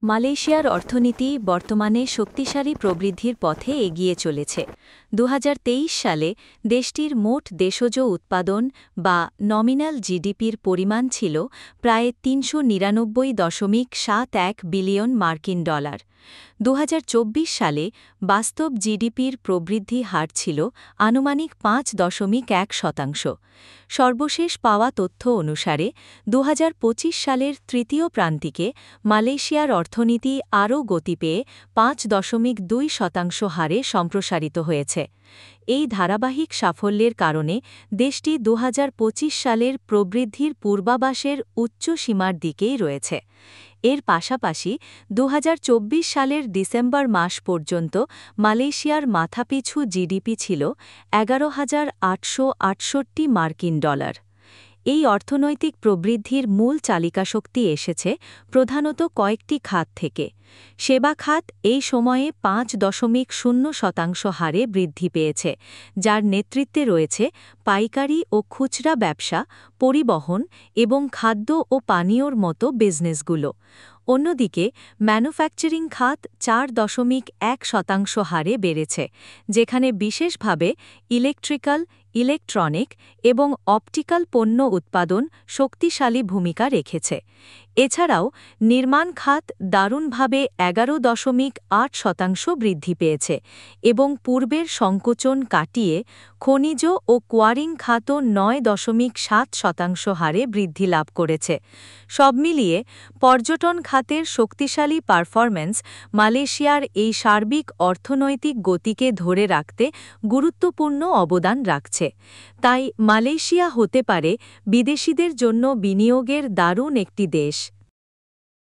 মালয়েশিয়ার অর্থনীতি বর্তমানে শক্তিশালী প্রবৃদ্ধির পথে এগিয়ে চলেছে। ২০২৩ সালে দেশটির মোট দেশজ উৎপাদন বা নমিনাল জিডিপির পরিমাণ ছিল প্রায় ৩৯৯.৭১ বিলিয়ন মার্কিন ডলার। ২০২৪ সালে বাস্তব জিডিপির প্রবৃদ্ধি হার ছিল আনুমানিক ৫.১%। সর্বশেষ পাওয়া তথ্য অনুসারে ২০২৫ সালের তৃতীয় প্রান্তিকে মালয়েশিয়ার অর্থনীতি আরও গতি পেয়ে ৫.২% হারে সম্প্রসারিত হয়েছে। এই ধারাবাহিক সাফল্যের কারণে দেশটি ২০২৫ সালের প্রবৃদ্ধির পূর্বাভাসের উচ্চ সীমার দিকেই রয়েছে। এর পাশাপাশি ২০২৪ সালের ডিসেম্বর মাস পর্যন্ত মালয়েশিয়ার মাথাপিছু জিডিপি ছিল ১১,৮৬৮ মার্কিন ডলার। এই অর্থনৈতিক প্রবৃদ্ধির মূল চালিকাশক্তি এসেছে প্রধানত কয়েকটি খাত থেকে। সেবা খাত এই সময়ে ৫.০% হারে বৃদ্ধি পেয়েছে, যার নেতৃত্বে রয়েছে পাইকারি ও খুচরা ব্যবসা, পরিবহন এবং খাদ্য ও পানীয়র মতো বিজনেসগুলো। অন্যদিকে ম্যানুফ্যাকচারিং খাত ৪.১% হারে বেড়েছে, যেখানে বিশেষভাবে ইলেকট্রিক্যাল, ইলেকট্রনিক এবং অপটিক্যাল পণ্য উৎপাদন শক্তিশালী ভূমিকা রেখেছে। এছাড়াও নির্মাণ খাত দারুণভাবে ১১.৮% বৃদ্ধি পেয়েছে এবং পূর্বের সংকোচন কাটিয়ে খনিজ ও কোয়ারিং খাতও ৯.৭% হারে বৃদ্ধি লাভ করেছে। সব মিলিয়ে পর্যটন খাতের শক্তিশালী পারফরম্যান্স মালয়েশিয়ার এই সার্বিক অর্থনৈতিক গতিকে ধরে রাখতে গুরুত্বপূর্ণ অবদান রাখছে। তাই মালয়েশিয়া হতে পারে বিদেশিদের জন্য বিনিয়োগের দারুণ একটি দেশ।